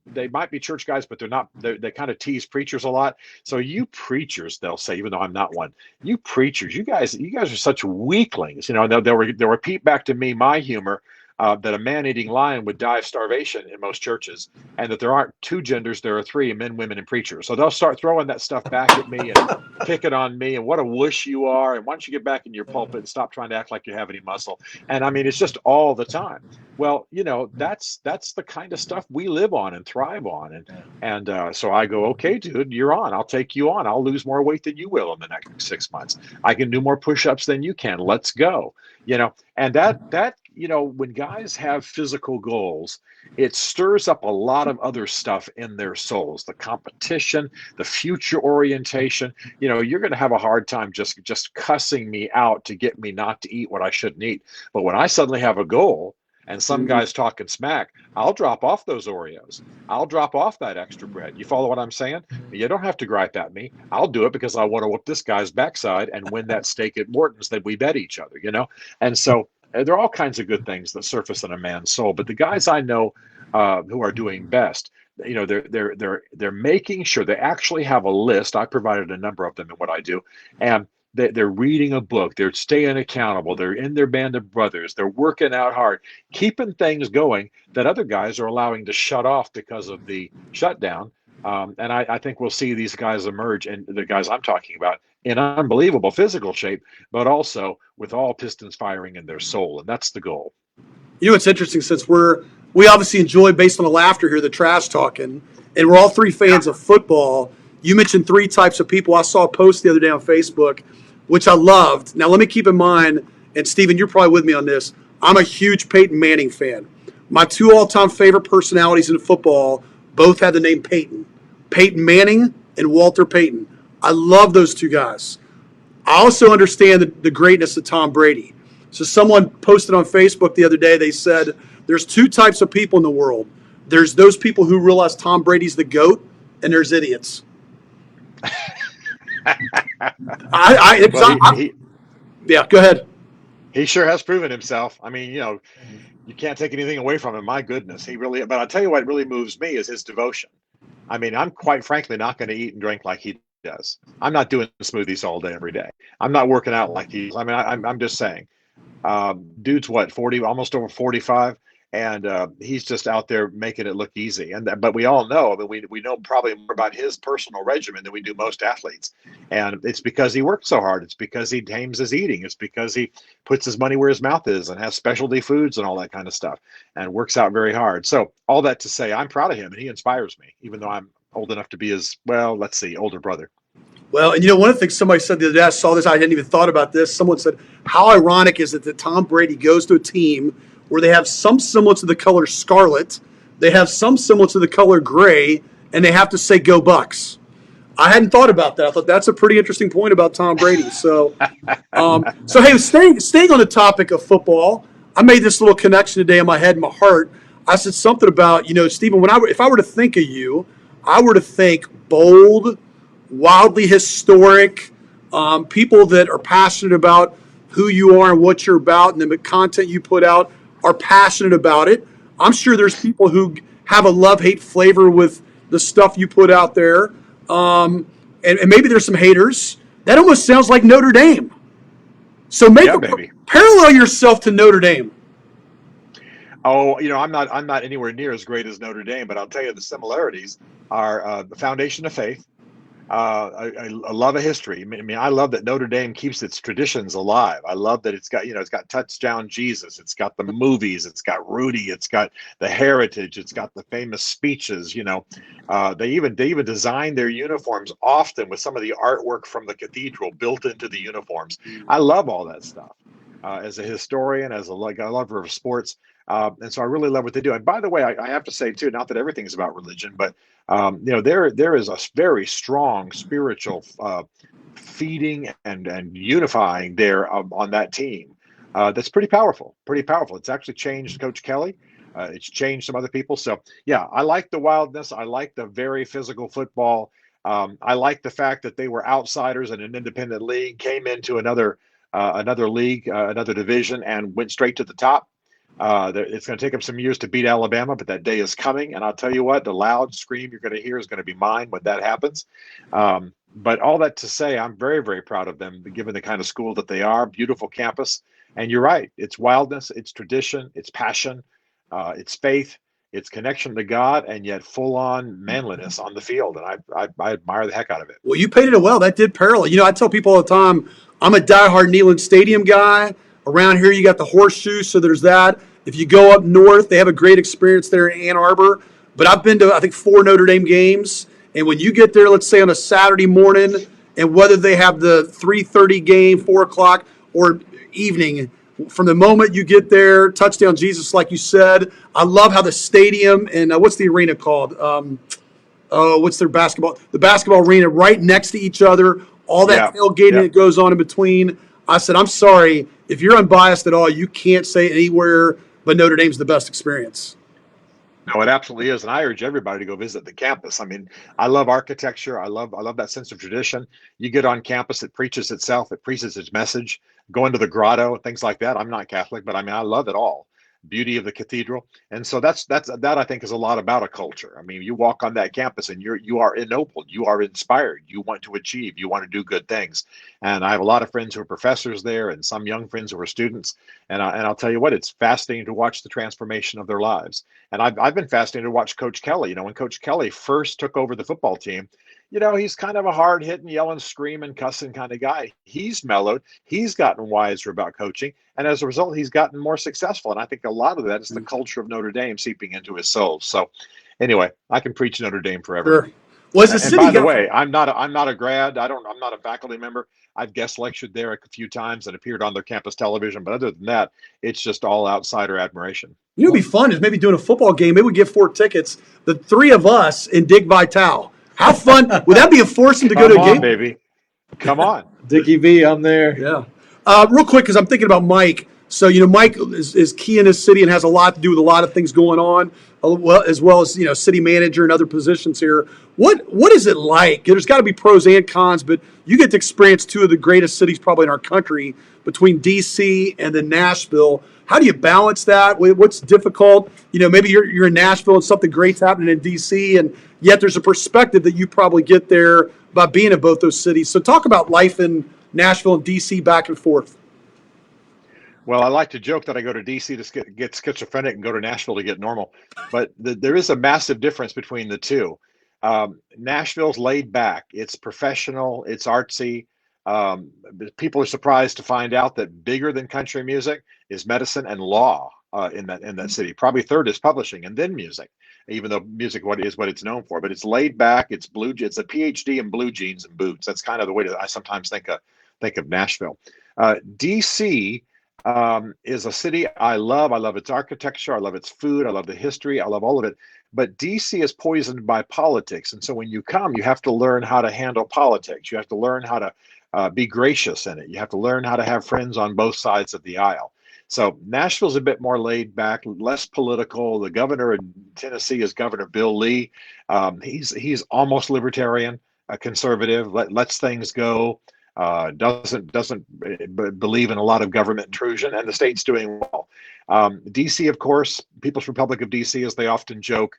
Speaker 2: they might be church guys, but they're not, they kind of tease preachers a lot. So you preachers, they'll say, even though I'm not one, you preachers, you guys are such weaklings. They'll repeat back to me my humor. That a man-eating lion would die of starvation in most churches, and that there aren't 2 genders, there are 3, men, women, and preachers. So they'll start throwing that stuff back at me and picking on me, and what a wuss you are, and why don't you get back in your pulpit and stop trying to act like you have any muscle. And I mean, it's just all the time. Well, that's the kind of stuff we live on and thrive on. And so I go, okay, dude, you're on. I'll take you on. I'll lose more weight than you will in the next 6 months. I can do more push-ups than you can. Let's go. And that when guys have physical goals, it stirs up a lot of other stuff in their souls, the competition, the future orientation. You're going to have a hard time just cussing me out to get me not to eat what I shouldn't eat. But when I suddenly have a goal and some guys talking smack, I'll drop off those Oreos. I'll drop off that extra bread. You follow what I'm saying? You don't have to gripe at me. I'll do it because I want to whoop this guy's backside and win that steak at Morton's that we bet each other, And so there are all kinds of good things that surface in a man's soul. But the guys I know who are doing best, they're making sure they actually have a list. I provided a number of them in what I do. And they're reading a book, they're staying accountable, they're in their band of brothers, they're working out hard, keeping things going that other guys are allowing to shut off because of the shutdown. And I think we'll see these guys emerge, and the guys I'm talking about, in unbelievable physical shape, but also with all pistons firing in their soul. And that's the goal.
Speaker 1: It's interesting, since we obviously enjoy, based on the laughter here, the trash talking, and we're all 3 fans of football. You mentioned three types of people. I saw a post the other day on Facebook, which I loved. Now, let me keep in mind, and Stephen, you're probably with me on this. I'm a huge Peyton Manning fan. My two all-time favorite personalities in football both had the name Peyton. Peyton Manning and Walter Payton. I love those two guys. I also understand the greatness of Tom Brady. So someone posted on Facebook the other day, they said there's two types of people in the world. There's those people who realize Tom Brady's the GOAT, and there's idiots.
Speaker 2: Well, he
Speaker 1: Yeah, go ahead.
Speaker 2: he sure has proven himself. I mean, you can't take anything away from him. My goodness, he really. But I'll tell you what really moves me is his devotion. I mean, I'm quite frankly not going to eat and drink like he does. I'm not doing smoothies all day every day. I'm not working out like he is. I mean, I'm just saying. Dude's what, 40, almost over 45, and he's just out there making it look easy. But we all know that we know probably more about his personal regimen than we do most athletes, and it's because he works so hard. It's because he tames his eating. It's because he puts his money where his mouth is and has specialty foods and all that kind of stuff, and works out very hard. So all that to say, I'm proud of him, and he inspires me, even though I'm old enough to be his, well, let's see, older brother.
Speaker 1: Well, and one of the things somebody said the other day, I saw this, I hadn't even thought about this. Someone said, how ironic is it that Tom Brady goes to a team where they have some semblance of the color scarlet, they have some semblance of the color gray, and they have to say, go Bucks. I hadn't thought about that. I thought that's a pretty interesting point about Tom Brady. So hey, staying on the topic of football, I made this little connection today in my head and my heart. I said something about, Stephen, if I were to think of you, I were to think bold, wildly historic, people that are passionate about who you are and what you're about, and the content you put out are passionate about it. I'm sure there's people who have a love-hate flavor with the stuff you put out there, and maybe there's some haters. That almost sounds like Notre Dame. So parallel yourself to Notre Dame.
Speaker 2: Oh, I'm not anywhere near as great as Notre Dame, but I'll tell you the similarities are the foundation of faith. I love a history. I mean, I love that Notre Dame keeps its traditions alive. I love that it's got Touchdown Jesus. It's got the movies. It's got Rudy. It's got the heritage. It's got the famous speeches. They even design their uniforms often with some of the artwork from the cathedral built into the uniforms. I love all that stuff. As a historian, as a lover of sports. And so I really love what they do. And by the way, I have to say too, not that everything's about religion, but there is a very strong spiritual feeding and unifying there on that team. That's pretty powerful. Pretty powerful. It's actually changed Coach Kelly. It's changed some other people. So yeah, I like the wildness. I like the very physical football. I like the fact that they were outsiders in an independent league, came into another league, another division, and went straight to the top. It's going to take them some years to beat Alabama, but that day is coming. And I'll tell you what, the loud scream you're going to hear is going to be mine when that happens. But all that to say, I'm very, very proud of them, given the kind of school that they are. Beautiful campus. And you're right. It's wildness, it's tradition, it's passion, it's faith, it's connection to God, and yet full-on manliness on the field. And I admire the heck out of it.
Speaker 1: Well, you painted it well. That did parallel. I tell people all the time, I'm a diehard Neyland Stadium guy. Around here, you got the horseshoe, so there's that. If you go up north, they have a great experience there in Ann Arbor. But I've been to, I think, 4 Notre Dame games. And when you get there, let's say on a Saturday morning, and whether they have the 3:30 game, 4 o'clock, or evening, from the moment you get there, Touchdown Jesus, like you said. I love how the stadium and what's the arena called? What's their basketball? The basketball arena right next to each other. All that tailgating that goes on in between. I said, I'm sorry, if you're unbiased at all, you can't say anywhere but Notre Dame's the best experience.
Speaker 2: No, it absolutely is, and I urge everybody to go visit the campus. I mean, I love architecture. I love that sense of tradition. You get on campus, it preaches itself. It preaches its message. Go into the grotto, things like that. I'm not Catholic, but I mean, I love it all. Beauty of the cathedral, and so that I think is a lot about a culture. I mean, you walk on that campus and you are ennobled, you are inspired, you want to achieve, you want to do good things. And I have a lot of friends who are professors there, and some young friends who are students. And I'll tell you what, it's fascinating to watch the transformation of their lives. And I've been fascinated to watch Coach Kelly. When Coach Kelly first took over the football team, he's kind of a hard-hitting, yelling, screaming, cussing kind of guy. He's mellowed. He's gotten wiser about coaching. And as a result, he's gotten more successful. And I think a lot of that is the culture of Notre Dame seeping into his soul. So anyway, I can preach Notre Dame forever.
Speaker 1: Sure. Was the
Speaker 2: And
Speaker 1: city
Speaker 2: by the
Speaker 1: got?
Speaker 2: way, I'm not a grad. I'm not a faculty member. I've guest lectured there a few times and appeared on their campus television. But other than that, it's just all outsider admiration.
Speaker 1: You know, what'd be fun is maybe doing a football game. Maybe we get 4 tickets, the three of us and Dig Vitale. How fun would that be? A forcing to go to
Speaker 2: Come
Speaker 1: a
Speaker 2: on,
Speaker 1: game?
Speaker 2: baby. Come on.
Speaker 3: Dickie V, I'm there.
Speaker 1: Yeah. Real quick, because I'm thinking about Mike. So, Mike is key in his city and has a lot to do with a lot of things going on, as well as, city manager and other positions here. What is it like? There's got to be pros and cons, but you get to experience two of the greatest cities probably in our country between D.C. and then Nashville. How do you balance that? What's difficult? Maybe you're in Nashville and something great's happening in D.C., and yet there's a perspective that you probably get there by being in both those cities. So talk about life in Nashville and D.C. back and forth.
Speaker 2: Well, I like to joke that I go to DC to get schizophrenic and go to Nashville to get normal. But there is a massive difference between the two. Nashville's laid back. It's professional. It's artsy. People are surprised to find out that bigger than country music is medicine and law in that city. Probably third is publishing and then music, even though music is what it's known for. But it's laid back. It's blue. It's a PhD in blue jeans and boots. That's kind of the way I sometimes think of Nashville. DC is a city I love. I love its architecture. I love its food. I love the history. I love all of it. But DC is poisoned by politics. And so when you come, you have to learn how to handle politics. You have to learn how to be gracious in it. You have to learn how to have friends on both sides of the aisle. So Nashville's a bit more laid back, less political. The governor in Tennessee is Governor Bill Lee. He's almost libertarian, a conservative, lets things go. Doesn't believe in a lot of government intrusion, and the state's doing well. DC, of course, People's Republic of DC, as they often joke,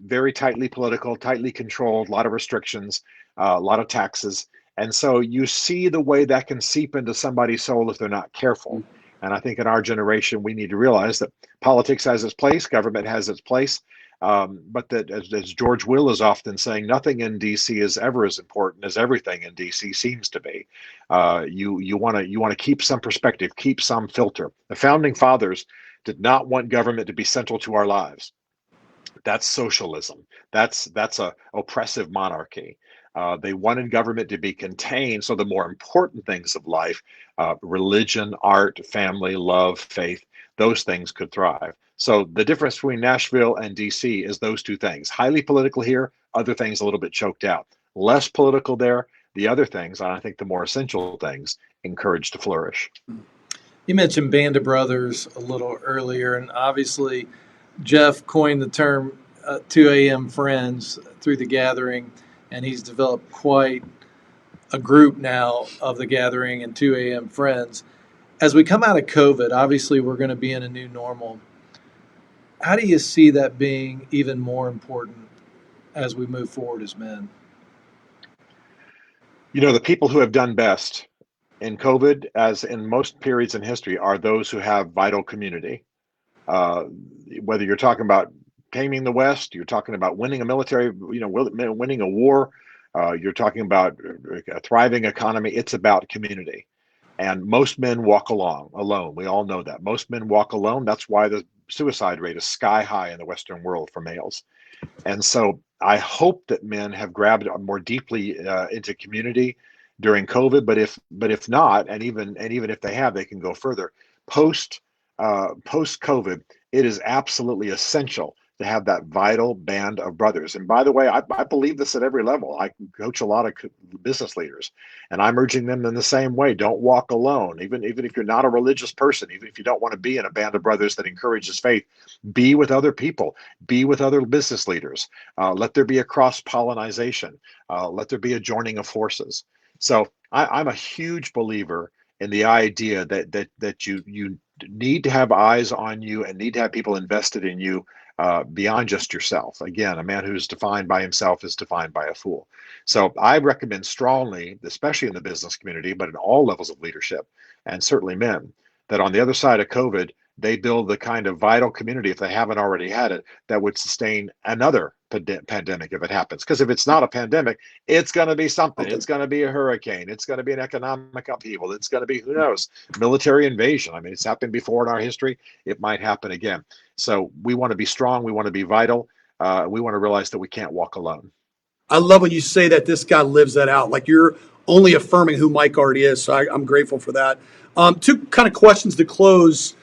Speaker 2: very tightly political, tightly controlled, a lot of restrictions, a lot of taxes. And so you see the way that can seep into somebody's soul if they're not careful. And I think in our generation, we need to realize that politics has its place, government has its place. But that, as George Will is often saying, nothing in DC is ever as important as everything in DC seems to be. You want to keep some perspective, keep some filter. The founding fathers did not want government to be central to our lives. That's socialism. That's a oppressive monarchy. They wanted government to be contained, so the more important things of life, religion, art, family, love, faith, those things could thrive. So the difference between Nashville and DC is those two things. Highly political here, other things a little bit choked out. Less political there, the other things, and I think the more essential things, encouraged to flourish.
Speaker 3: You mentioned Band of Brothers a little earlier, and obviously Jeff coined the term 2 a.m. friends through the gathering, and he's developed quite a group now of the gathering and 2 a.m. friends. As we come out of COVID, obviously we're going to be in a new normal. How do you see that being even more important as we move forward as men?
Speaker 2: The people who have done best in COVID, as in most periods in history, are those who have vital community. Whether you're talking about taming the West, you're talking about winning a military, winning a war, you're talking about a thriving economy, it's about community. And most men walk alone. We all know that. Most men walk alone. That's why the suicide rate is sky high in the Western world for males. And so I hope that men have grabbed more deeply into community during COVID. But if not, and even if they have, they can go further. Post COVID, it is absolutely essential to have that vital band of brothers. And by the way, I believe this at every level. I coach a lot of business leaders, and I'm urging them in the same way. Don't walk alone. Even if you're not a religious person, even if you don't want to be in a band of brothers that encourages faith, be with other people, be with other business leaders. Let there be a cross-pollination. Let there be a joining of forces. So I'm a huge believer in the idea that you need to have eyes on you and need to have people invested in you beyond just yourself. Again, a man who's defined by himself is defined by a fool. So I recommend strongly, especially in the business community, but in all levels of leadership, and certainly men, that on the other side of COVID, they build the kind of vital community, if they haven't already had it, that would sustain another pandemic if it happens. Because if it's not a pandemic, it's going to be something. It's going to be a hurricane. It's going to be an economic upheaval. It's going to be, who knows, military invasion. I mean, it's happened before in our history. It might happen again. So we want to be strong. We want to be vital. We want to realize that we can't walk alone.
Speaker 1: I love when you say that this guy lives that out. Like you're only affirming who Mike already is. So I'm grateful for that. Two kind of questions to close.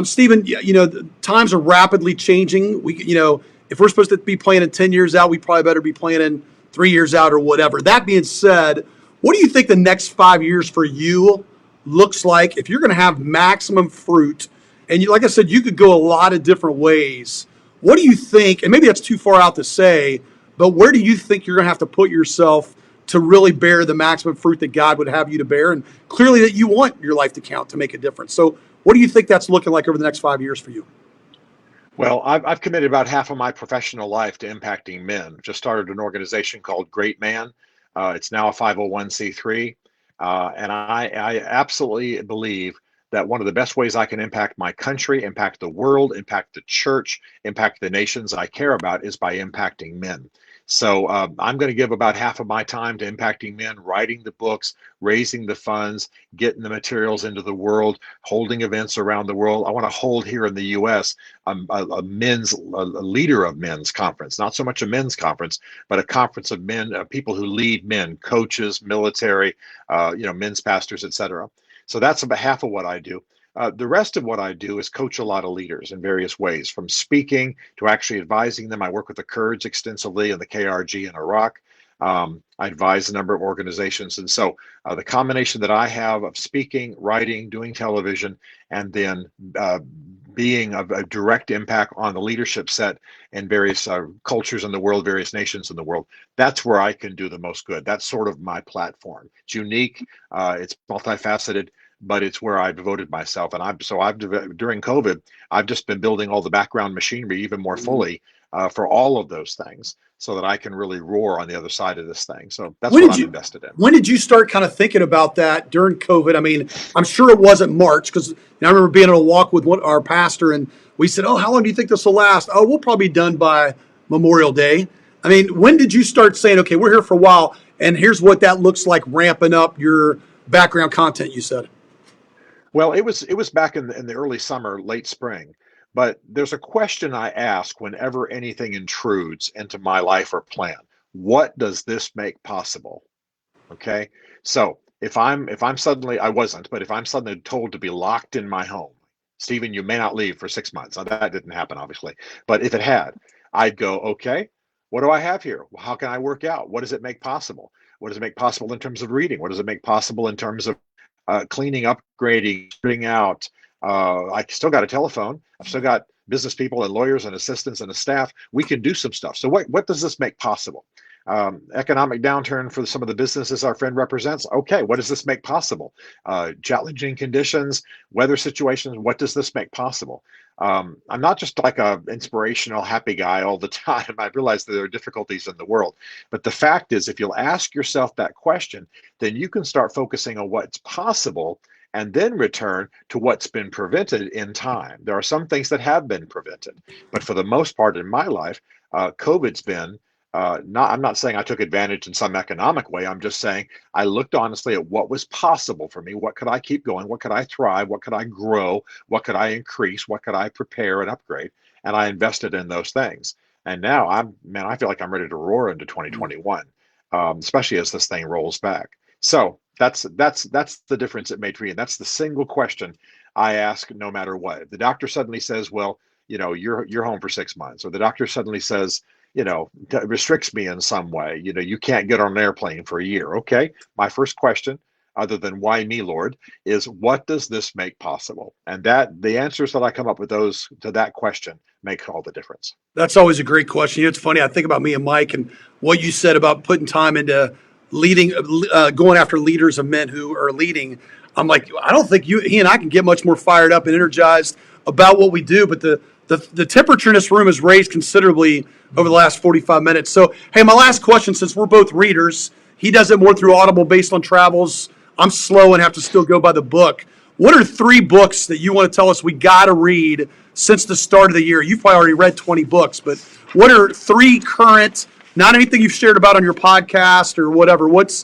Speaker 1: Stephen, the times are rapidly changing. If we're supposed to be playing in 10 years out, we probably better be playing in 3 years out or whatever. That being said, what do you think the next 5 years for you looks like if you're going to have maximum fruit? And like I said, you could go a lot of different ways. What do you think? And maybe that's too far out to say, but where do you think you're going to have to put yourself to really bear the maximum fruit that God would have you to bear? And clearly that you want your life to count to make a difference. So what do you think that's looking like over the next 5 years for you?
Speaker 2: Well, I've committed about half of my professional life to impacting men. Just started an organization called Great Man. It's now a 501c3. And I absolutely believe that one of the best ways I can impact my country, impact the world, impact the church, impact the nations I care about is by impacting men. So I'm going to give about half of my time to impacting men, writing the books, raising the funds, getting the materials into the world, holding events around the world. I want to hold here in the U.S. A leader of men's conference, not so much a men's conference, but a conference of men, people who lead men, coaches, military, men's pastors, etc. So that's about half of what I do. The rest of what I do is coach a lot of leaders in various ways, from speaking to actually advising them. I work with the Kurds extensively and the KRG in Iraq. I advise a number of organizations. And so the combination that I have of speaking, writing, doing television, and then being a direct impact on the leadership set in various cultures in the world, various nations in the world, that's where I can do the most good. That's sort of my platform. It's unique. It's multifaceted, but it's where I devoted myself. And during COVID, I've just been building all the background machinery even more fully for all of those things so that I can really roar on the other side of this thing. So that's what I'm invested in.
Speaker 1: When did you start kind of thinking about that during COVID? I mean, I'm sure it wasn't March because I remember being on a walk with our pastor and we said, "Oh, how long do you think this will last?" "Oh, we'll probably be done by Memorial Day." I mean, when did you start saying, "Okay, we're here for a while and here's what that looks like ramping up your background content," you said?
Speaker 2: Well, it was back in the early summer, late spring. But there's a question I ask whenever anything intrudes into my life or plan. What does this make possible? Okay. So if I'm suddenly, I wasn't, but if I'm suddenly told to be locked in my home, Stephen, you may not leave for 6 months. Now that didn't happen, obviously. But if it had, I'd go, okay, what do I have here? How can I work out? What does it make possible? What does it make possible in terms of reading? What does it make possible in terms of cleaning, upgrading, putting out? I still got a telephone. I've still got business people and lawyers and assistants and a staff. We can do some stuff. So what does this make possible? Economic downturn for some of the businesses our friend represents. Okay, what does this make possible? Challenging conditions, weather situations. What does this make possible? I'm not just like a inspirational, happy guy all the time. I realize that there are difficulties in the world. But the fact is, if you'll ask yourself that question, then you can start focusing on what's possible and then return to what's been prevented in time. There are some things that have been prevented, but for the most part in my life, COVID's been I'm not saying I took advantage in some economic way. I'm just saying I looked honestly at what was possible for me. What could I keep going? What could I thrive? What could I grow? What could I increase? What could I prepare and upgrade? And I invested in those things. And now I feel like I'm ready to roar into 2021, especially as this thing rolls back. So that's the difference it made for me. And that's the single question I ask no matter what. If the doctor suddenly says, well, you're home for 6 months, or the doctor suddenly says, restricts me in some way. You can't get on an airplane for a year. Okay. My first question, other than why me, Lord, is what does this make possible? And that the answers that I come up with to that question make all the difference.
Speaker 1: That's always a great question. It's funny. I think about me and Mike and what you said about putting time into leading, going after leaders of men who are leading. I'm like, I don't think he and I can get much more fired up and energized about what we do. But the temperature in this room has raised considerably over the last 45 minutes. So, hey, my last question, since we're both readers, he does it more through Audible based on travels. I'm slow and have to still go by the book. What are 3 books that you want to tell us we got to read since the start of the year? You've probably already read 20 books, but what are 3 current, not anything you've shared about on your podcast or whatever, what's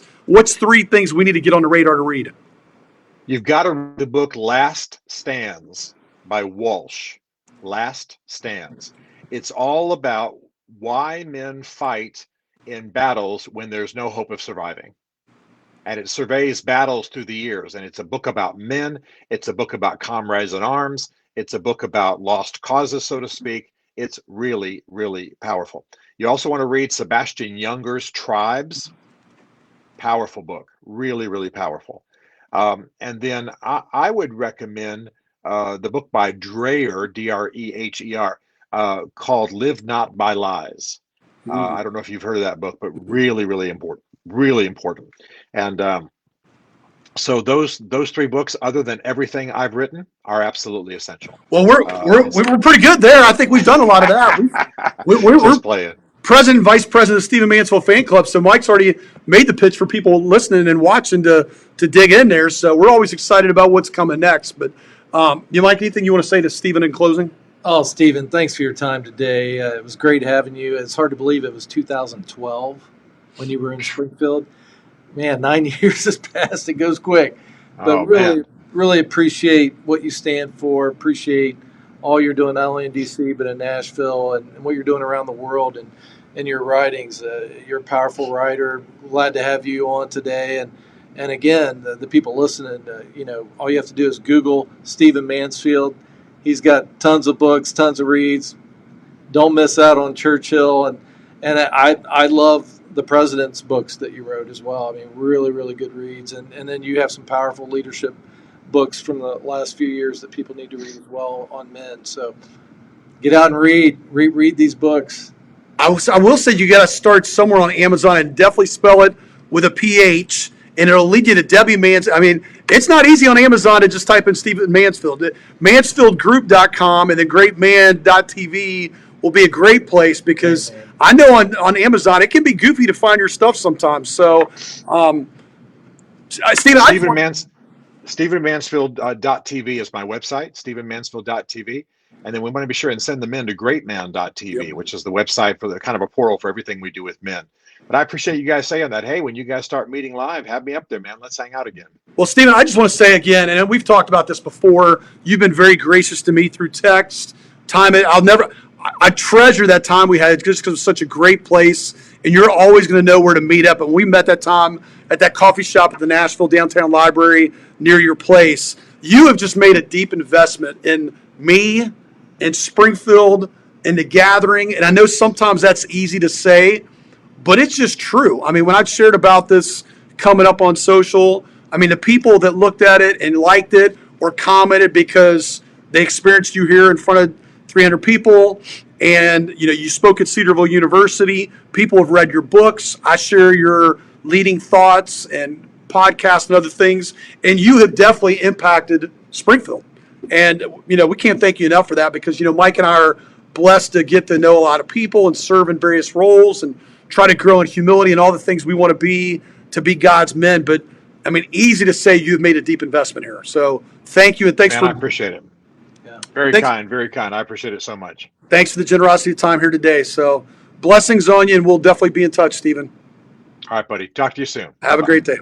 Speaker 1: 3 things we need to get on the radar to read?
Speaker 2: You've got to read the book Last Stands by Walsh. Last Stands. It's all about why men fight in battles when there's no hope of surviving. And it surveys battles through the years. And it's a book about men. It's a book about comrades in arms. It's a book about lost causes, so to speak. It's really, really powerful. You also want to read Sebastian Junger's Tribes. Powerful book. Really, really powerful. And then I would recommend the book by Dreher, Dreher, called Live Not by Lies. I don't know if you've heard of that book, but really, really important. Really important. And so those three books, other than everything I've written, are absolutely essential.
Speaker 1: Well, we're pretty good there. I think we've done a lot of that. We're
Speaker 2: Just playing.
Speaker 1: President and Vice President of Stephen Mansfield Fan Club. So Mike's already made the pitch for people listening and watching to dig in there. So we're always excited about what's coming next. But Mike, anything you want to say to Stephen in closing?
Speaker 3: Oh, Stephen, thanks for your time today. It was great having you. It's hard to believe it was 2012 when you were in Springfield. Man, 9 years has passed. It goes quick. But really appreciate what you stand for. Appreciate all you're doing, not only in D.C., but in Nashville, and what you're doing around the world and your writings. You're a powerful writer. Glad to have you on today. And again, the people listening, all you have to do is Google Stephen Mansfield. He's got tons of books, tons of reads. Don't miss out on Churchill. And I love the president's books that you wrote as well. I mean, really, really good reads. And then you have some powerful leadership books from the last few years that people need to read as well on men. So get out and read these books.
Speaker 1: I will say you got to start somewhere on Amazon and definitely spell it with a PH, and it'll lead you to Debbie Mansfield. I mean, it's not easy on Amazon to just type in Stephen Mansfield. Mansfieldgroup.com and then greatman.tv will be a great place because I know on Amazon it can be goofy to find your stuff sometimes. So,
Speaker 2: StephenMansfield.tv is my website, StephenMansfield.tv. And then we want to be sure and send the men to greatman.tv, which is the website for the kind of a portal for everything we do with men. But I appreciate you guys saying that. Hey, when you guys start meeting live, have me up there, man. Let's hang out again.
Speaker 1: Well, Stephen, I just want to say again, and we've talked about this before, you've been very gracious to me through text. I treasure that time we had just because it was such a great place, and you're always going to know where to meet up. And we met that time at that coffee shop at the Nashville Downtown Library near your place. You have just made a deep investment in me, in Springfield, in the gathering. And I know sometimes that's easy to say, but it's just true. I mean, when I shared about this coming up on social, I mean, the people that looked at it and liked it or commented because they experienced you here in front of 300 people, and you spoke at Cedarville University. People have read your books. I share your leading thoughts and podcasts and other things, and you have definitely impacted Springfield. And we can't thank you enough for that because Mike and I are blessed to get to know a lot of people and serve in various roles and try to grow in humility and all the things we want to be God's men. But I mean, easy to say you've made a deep investment here. So thank you, and thanks
Speaker 2: I appreciate it. Very kind. I appreciate it so much.
Speaker 1: Thanks for the generosity of time here today. So blessings on you, and we'll definitely be in touch, Stephen.
Speaker 2: All right, buddy. Talk to you soon.
Speaker 1: Have a great day.